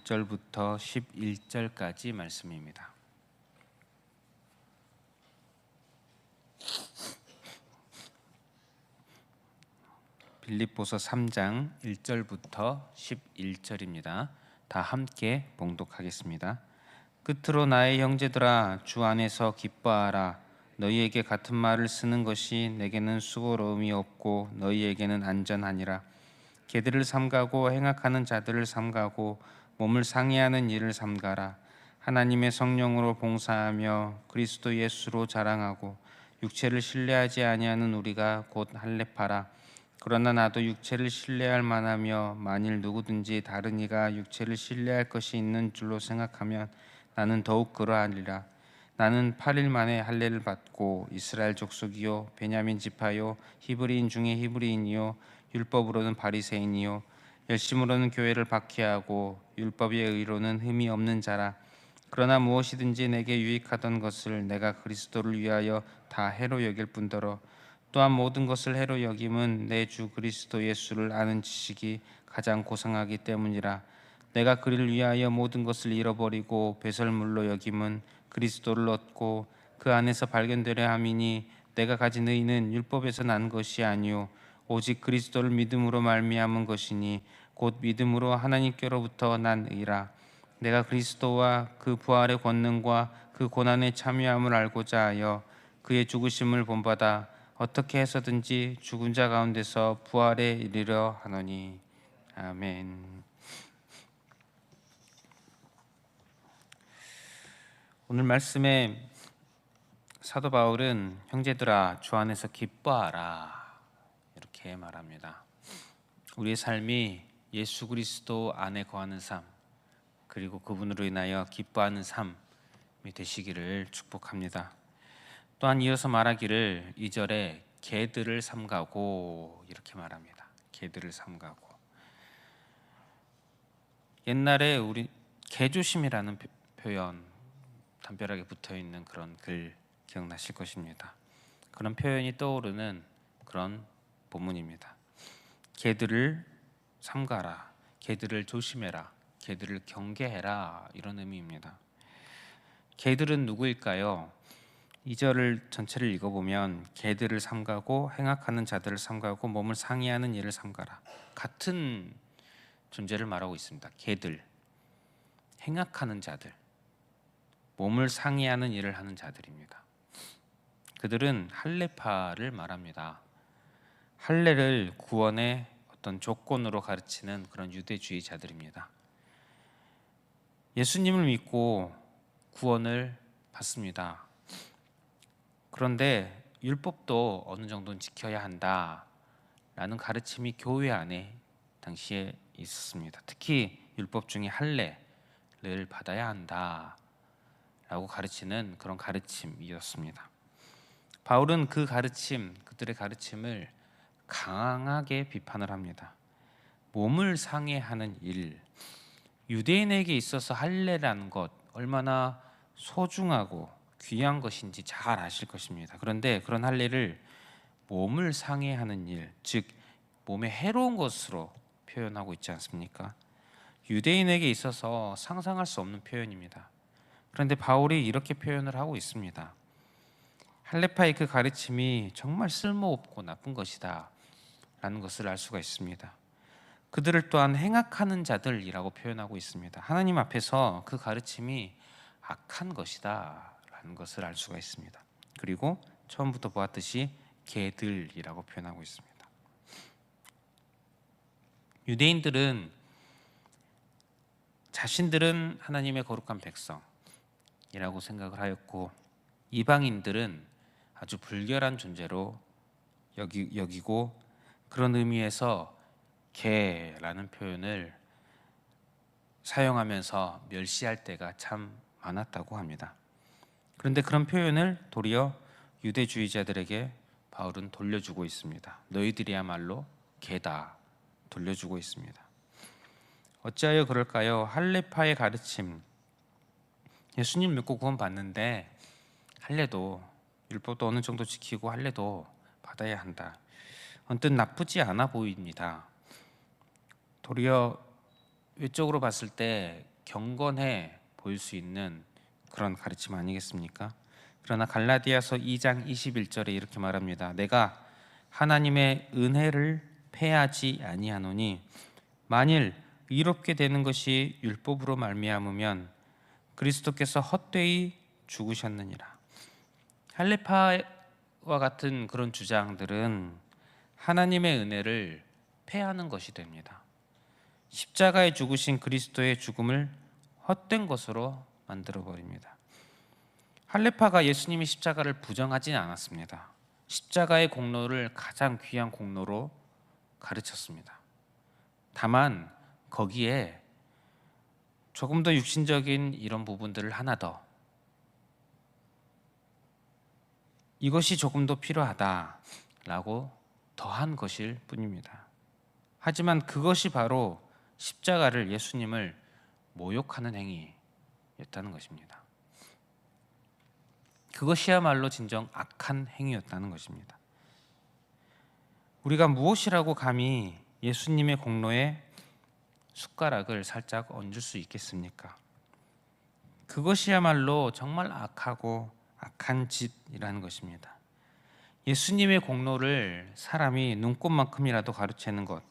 1절부터 11절까지 말씀입니다. 빌립보서 3장 1절부터 11절입니다. 다 함께 봉독하겠습니다. 끝으로 나의 형제들아, 주 안에서 기뻐하라. 너희에게 같은 말을 쓰는 것이 내게는 수고로움이 없고 너희에게는 안전하니라. 개들을 삼가고 행악하는 자들을 삼가고 몸을 상해하는 일을 삼가라. 하나님의 성령으로 봉사하며 그리스도 예수로 자랑하고 육체를 신뢰하지 아니하는 우리가 곧 할례파라. 그러나 나도 육체를 신뢰할 만하며 만일 누구든지 다른 이가 육체를 신뢰할 것이 있는 줄로 생각하면 나는 더욱 그러하리라. 나는 8일 만에 할례를 받고 이스라엘 족속이요 베냐민 지파요 히브리인 중에 히브리인이요 율법으로는 바리새인이요 열심으로는 교회를 박해하고 율법의 의로는 흠이 없는 자라. 그러나 무엇이든지 내게 유익하던 것을 내가 그리스도를 위하여 다 해로 여길 뿐더러 또한 모든 것을 해로 여김은 내 주 그리스도 예수를 아는 지식이 가장 고상하기 때문이라. 내가 그를 위하여 모든 것을 잃어버리고 배설물로 여김은 그리스도를 얻고 그 안에서 발견되려 함이니 내가 가진 의는 율법에서 난 것이 아니요 오직 그리스도를 믿음으로 말미암은 것이니 곧 믿음으로 하나님께로부터 난 의라. 내가 그리스도와 그 부활의 권능과 그 고난에 참여함을 알고자 하여 그의 죽으심을 본받아 어떻게 해서든지 죽은 자 가운데서 부활에 이르려 하노니. 아멘. 오늘 말씀에 사도 바울은 형제들아, 주 안에서 기뻐하라 이렇게 말합니다. 우리의 삶이 예수 그리스도 안에 거하는 삶, 그리고 그분으로 인하여 기뻐하는 삶이 되시기를 축복합니다. 또한 이어서 말하기를 2절에 개들을 삼가고 이렇게 말합니다. 개들을 삼가고. 옛날에 우리 개조심이라는 표현 담벼락에 붙어있는 그런 글 기억나실 것입니다. 그런 표현이 떠오르는 그런 본문입니다. 개들을 삼가라, 개들을 조심해라, 개들을 경계해라, 이런 의미입니다. 개들은 누구일까요? 2절을 전체를 읽어보면 개들을 삼가고 행악하는 자들을 삼가고 몸을 상해하는 일을 삼가라. 같은 존재를 말하고 있습니다. 개들, 행악하는 자들, 몸을 상해하는 일을 하는 자들입니다. 그들은 할례파를 말합니다. 할례를 구원의 어떤 조건으로 가르치는 그런 유대주의자들입니다. 예수님을 믿고 구원을 받습니다. 그런데 율법도 어느 정도는 지켜야 한다라는 가르침이 교회 안에 당시에 있었습니다. 특히 율법 중에 할례를 받아야 한다라고 가르치는 그런 가르침이었습니다. 바울은 그 가르침, 그들의 가르침을 강하게 비판을 합니다. 몸을 상해하는 일, 유대인에게 있어서 할례라는 것 얼마나 소중하고 귀한 것인지 잘 아실 것입니다. 그런데 그런 할례를 몸을 상해하는 일, 즉 몸에 해로운 것으로 표현하고 있지 않습니까? 유대인에게 있어서 상상할 수 없는 표현입니다. 그런데 바울이 이렇게 표현을 하고 있습니다. 할례파의 그 가르침이 정말 쓸모없고 나쁜 것이다 라는 것을 알 수가 있습니다. 그들을 또한 행악하는 자들이라고 표현하고 있습니다. 하나님 앞에서 그 가르침이 악한 것이다 라는 것을 알 수가 있습니다. 그리고 처음부터 보았듯이 개들이라고 표현하고 있습니다. 유대인들은 자신들은 하나님의 거룩한 백성이라고 생각을 하였고, 이방인들은 아주 불결한 존재로 여기고, 그런 의미에서 개라는 표현을 사용하면서 멸시할 때가 참 많았다고 합니다. 그런데 그런 표현을 도리어 유대주의자들에게 바울은 돌려주고 있습니다. 너희들이야말로 개다, 돌려주고 있습니다. 어찌하여 그럴까요? 할례파의 가르침, 예수님 믿고 구원 받는데 할례도, 율법도 어느 정도 지키고 할례도 받아야 한다. 언뜻 나쁘지 않아 보입니다. 도리어 외적으로 봤을 때 경건해 보일 수 있는 그런 가르침 아니겠습니까? 그러나 갈라디아서 2장 21절에 이렇게 말합니다. 내가 하나님의 은혜를 패하지 아니하노니 만일 의롭게 되는 것이 율법으로 말미암으면 그리스도께서 헛되이 죽으셨느니라. 할례파와 같은 그런 주장들은 하나님의 은혜를 패하는 것이 됩니다. 십자가에 죽으신 그리스도의 죽음을 헛된 것으로 만들어 버립니다. 할례파가 예수님이 십자가를 부정하지는 않았습니다. 십자가의 공로를 가장 귀한 공로로 가르쳤습니다. 다만 거기에 조금 더 육신적인 이런 부분들을 하나 더, 이것이 조금 더 필요하다라고 더한 것일 뿐입니다. 하지만 그것이 바로 십자가를, 예수님을 모욕하는 행위였다는 것입니다. 그것이야말로 진정 악한 행위였다는 것입니다. 우리가 무엇이라고 감히 예수님의 공로에 숟가락을 살짝 얹을 수 있겠습니까? 그것이야말로 정말 악하고 악한 짓이라는 것입니다. 예수님의 공로를 사람이 눈꼽만큼이라도 가로채는 것,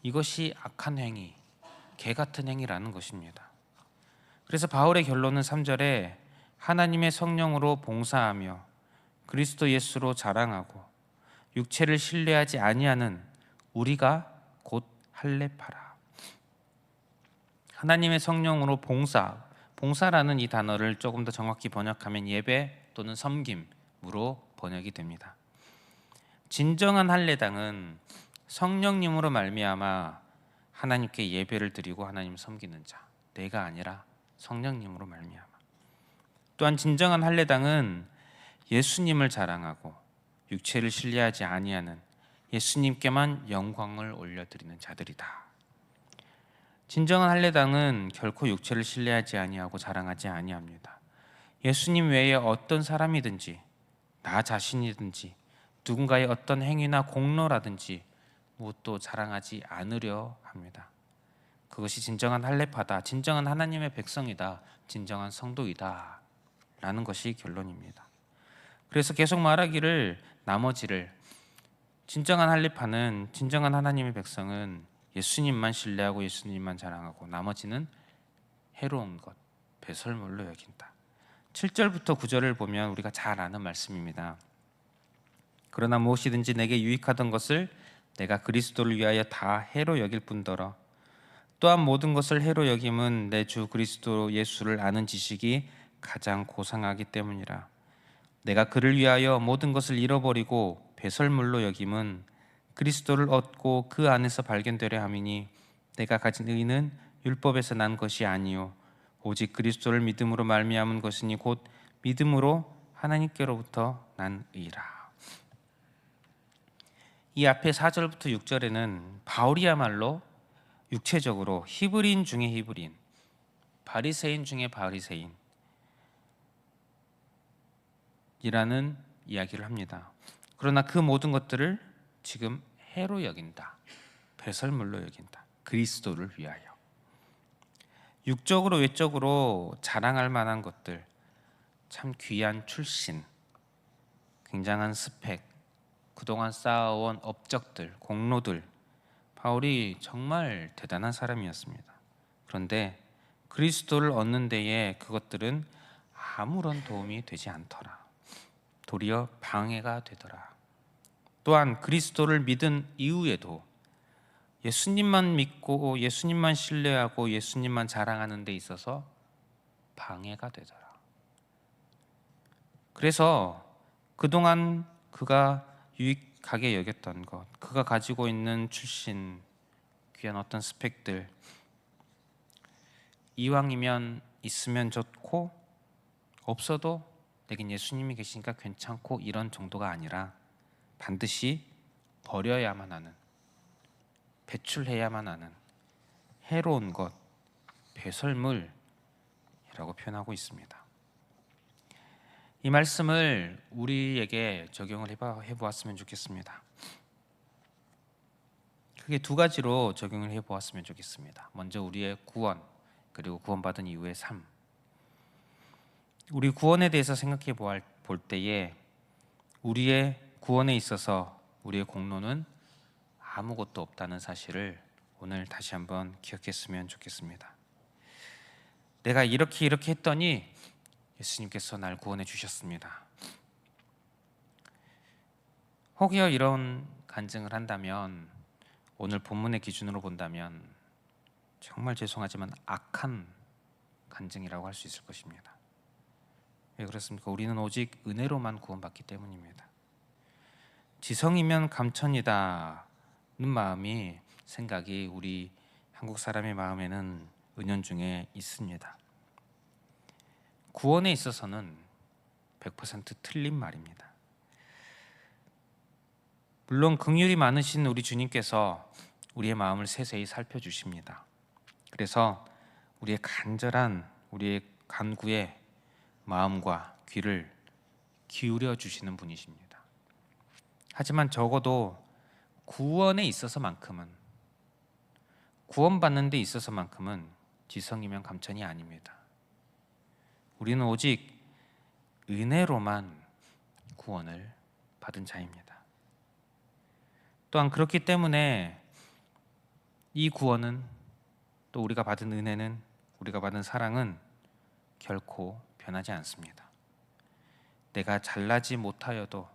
이것이 악한 행위, 개 같은 행위라는 것입니다. 그래서 바울의 결론은 3절에 하나님의 성령으로 봉사하며 그리스도 예수로 자랑하고 육체를 신뢰하지 아니하는 우리가 곧 할례파라. 하나님의 성령으로 봉사라는 이 단어를 조금 더 정확히 번역하면 예배 또는 섬김으로 번역이 됩니다. 진정한 할례당은 성령님으로 말미암아 하나님께 예배를 드리고 하나님을 섬기는 자, 내가 아니라 성령님으로 말미암아. 또한 진정한 할례당은 예수님을 자랑하고 육체를 신뢰하지 아니하는 예수님께만 영광을 올려드리는 자들이다. 진정한 할례당은 결코 육체를 신뢰하지 아니하고 자랑하지 아니합니다. 예수님 외에 어떤 사람이든지, 나 자신이든지, 누군가의 어떤 행위나 공로라든지 무엇도 자랑하지 않으려 합니다. 그것이 진정한 할례파다, 진정한 하나님의 백성이다, 진정한 성도이다 라는 것이 결론입니다. 그래서 계속 말하기를, 나머지를, 진정한 할례파는, 진정한 하나님의 백성은 예수님만 신뢰하고 예수님만 자랑하고 나머지는 해로운 것, 배설물로 여긴다. 7절부터 9절을 보면 우리가 잘 아는 말씀입니다. 그러나 무엇이든지 내게 유익하던 것을 내가 그리스도를 위하여 다 해로 여길 뿐더러 또한 모든 것을 해로 여김은 내 주 그리스도 예수를 아는 지식이 가장 고상하기 때문이라. 내가 그를 위하여 모든 것을 잃어버리고 배설물로 여김은 그리스도를 얻고 그 안에서 발견되려 함이니 내가 가진 의는 율법에서 난 것이 아니요 오직 그리스도를 믿음으로 말미암은 것이니 곧 믿음으로 하나님께로부터 난 의라. 이 앞에 4절부터 6절에는 바울이야말로 육체적으로 히브리인 중에 히브리인, 바리새인 중에 바리새인이라는 이야기를 합니다. 그러나 그 모든 것들을 지금 해로 여긴다, 배설물로 여긴다. 그리스도를 위하여. 육적으로 외적으로 자랑할 만한 것들, 참 귀한 출신, 굉장한 스펙, 그동안 쌓아온 업적들, 공로들, 바울이 정말 대단한 사람이었습니다. 그런데 그리스도를 얻는 데에 그것들은 아무런 도움이 되지 않더라. 도리어 방해가 되더라. 또한 그리스도를 믿은 이후에도 예수님만 믿고 예수님만 신뢰하고 예수님만 자랑하는 데 있어서 방해가 되더라. 그래서 그동안 그가 유익하게 여겼던 것, 그가 가지고 있는 출신, 귀한 어떤 스펙들, 이왕이면 있으면 좋고 없어도 내겐 예수님이 계시니까 괜찮고 이런 정도가 아니라 반드시 버려야만 하는, 배출해야만 하는 해로운 것, 배설물이라고 표현하고 있습니다. 이 말씀을 우리에게 적용을 해보았으면 좋겠습니다. 크게 두 가지로 적용을 해보았으면 좋겠습니다. 먼저 우리의 구원, 그리고 구원받은 이후의 삶. 우리 구원에 대해서 생각해 볼 때에 우리의 구원에 있어서 우리의 공로는 아무것도 없다는 사실을 오늘 다시 한번 기억했으면 좋겠습니다. 내가 이렇게 했더니 예수님께서 날 구원해 주셨습니다. 혹여 이런 간증을 한다면, 오늘 본문의 기준으로 본다면 정말 죄송하지만 악한 간증이라고 할 수 있을 것입니다. 왜 그렇습니까? 우리는 오직 은혜로만 구원받기 때문입니다. 지성이면 감천이다는 마음이, 생각이 우리 한국 사람의 마음에는 은연중에 있습니다. 구원에 있어서는 100% 틀린 말입니다. 물론 긍휼이 많으신 우리 주님께서 우리의 마음을 세세히 살펴주십니다. 그래서 우리의 간구에 마음과 귀를 기울여 주시는 분이십니다. 하지만 적어도 구원에 있어서만큼은, 구원받는 데 있어서만큼은 지성이면 감천이 아닙니다. 우리는 오직 은혜로만 구원을 받은 자입니다. 또한 그렇기 때문에 이 구원은, 또 우리가 받은 은혜는, 우리가 받은 사랑은 결코 변하지 않습니다. 내가 잘나지 못하여도,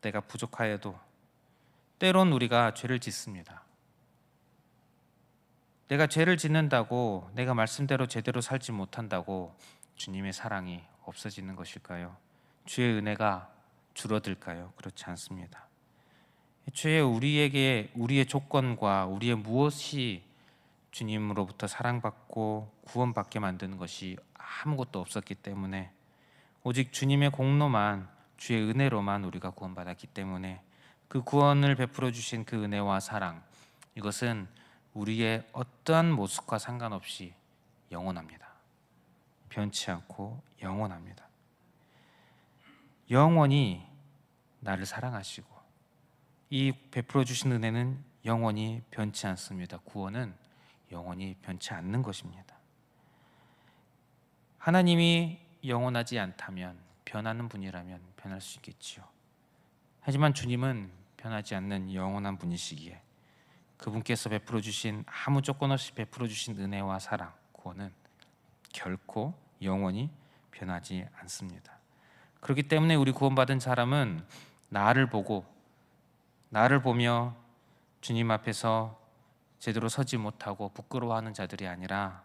내가 부족하여도 때론 우리가 죄를 짓습니다. 내가 죄를 짓는다고, 내가 말씀대로 제대로 살지 못한다고 주님의 사랑이 없어지는 것일까요? 주의 은혜가 줄어들까요? 그렇지 않습니다. 애초에 우리에게 우리의 조건과 우리의 무엇이 주님으로부터 사랑받고 구원받게 만드는 것이 아무것도 없었기 때문에, 오직 주님의 공로만, 주의 은혜로만 우리가 구원받았기 때문에 그 구원을 베풀어 주신 그 은혜와 사랑, 이것은 우리의 어떠한 모습과 상관없이 영원합니다. 변치 않고 영원합니다. 영원히 나를 사랑하시고, 이 베풀어 주신 은혜는 영원히 변치 않습니다. 구원은 영원히 변치 않는 것입니다. 하나님이 영원하지 않다면, 변하는 분이라면 변할 수 있겠지요. 하지만 주님은 변하지 않는 영원한 분이시기에 그분께서 베풀어 주신, 아무 조건 없이 베풀어 주신 은혜와 사랑, 구원은 결코 영원히 변하지 않습니다. 그렇기 때문에 우리 구원받은 사람은 나를 보며 주님 앞에서 제대로 서지 못하고 부끄러워하는 자들이 아니라,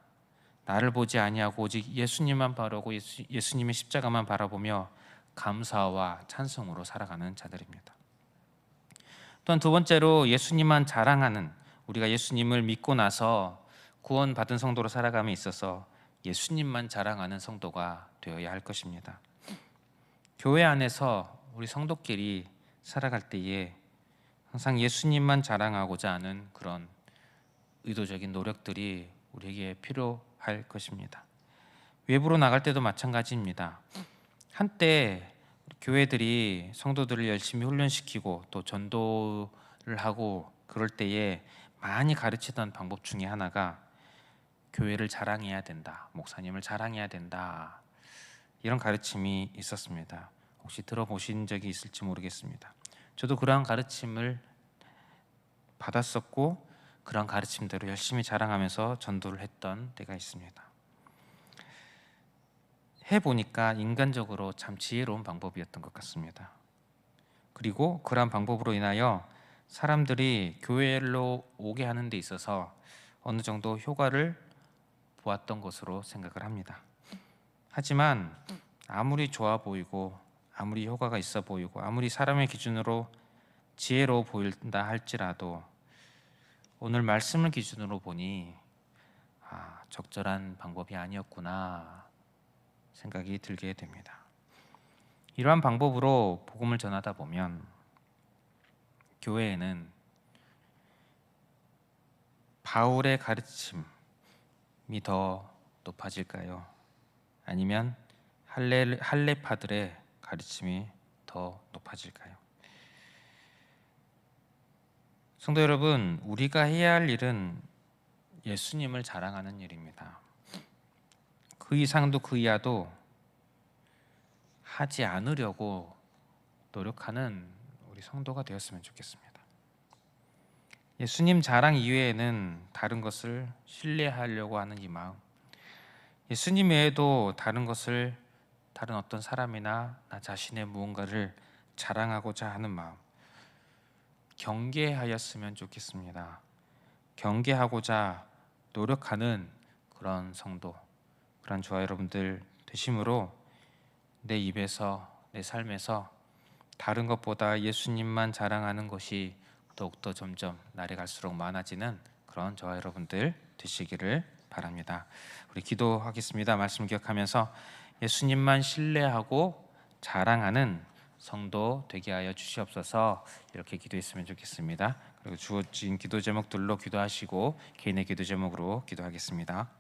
나를 보지 아니하고 오직 예수님만 바라보고 예수님의 십자가만 바라보며 감사와 찬송으로 살아가는 자들입니다. 또한 두 번째로, 예수님만 자랑하는, 우리가 예수님을 믿고 나서 구원받은 성도로 살아감에 있어서 예수님만 자랑하는 성도가 되어야 할 것입니다. 교회 안에서 우리 성도끼리 살아갈 때에 항상 예수님만 자랑하고자 하는 그런 의도적인 노력들이 우리에게 필요할 것입니다. 외부로 나갈 때도 마찬가지입니다. 한때 교회들이 성도들을 열심히 훈련시키고 또 전도를 하고 그럴 때에 많이 가르치던 방법 중에 하나가 교회를 자랑해야 된다, 목사님을 자랑해야 된다, 이런 가르침이 있었습니다. 혹시 들어보신 적이 있을지 모르겠습니다. 저도 그러한 가르침을 받았었고, 그런 가르침대로 열심히 자랑하면서 전도를 했던 때가 있습니다. 해보니까 인간적으로 참 지혜로운 방법이었던 것 같습니다. 그리고 그러한 방법으로 인하여 사람들이 교회로 오게 하는 데 있어서 어느 정도 효과를 보았던 것으로 생각을 합니다. 하지만 아무리 좋아 보이고, 아무리 효과가 있어 보이고, 아무리 사람의 기준으로 지혜로워 보인다 할지라도 오늘 말씀을 기준으로 보니 적절한 방법이 아니었구나 생각이 들게 됩니다. 이러한 방법으로 복음을 전하다 보면 교회에는 바울의 가르침이 더 높아질까요? 아니면 할례파들의 가르침이 더 높아질까요? 성도 여러분, 우리가 해야 할 일은 예수님을 자랑하는 일입니다. 그 이상도 그 이하도 하지 않으려고 노력하는 우리 성도가 되었으면 좋겠습니다. 예수님 자랑 이외에는 다른 것을 신뢰하려고 하는 이 마음, 예수님 외에도 다른 것을, 다른 어떤 사람이나 나 자신의 무언가를 자랑하고자 하는 마음, 경계하였으면 좋겠습니다. 경계하고자 노력하는 그런 성도, 그런 저와 여러분들 되심으로 내 입에서, 내 삶에서 다른 것보다 예수님만 자랑하는 것이 더욱더 점점 날이 갈수록 많아지는 그런 저와 여러분들 되시기를 바랍니다. 우리 기도하겠습니다. 말씀 기억하면서 예수님만 신뢰하고 자랑하는 성도 되게 하여 주시옵소서. 이렇게 기도했으면 좋겠습니다. 그리고 주어진 기도 제목들로 기도하시고 개인의 기도 제목으로 기도하겠습니다.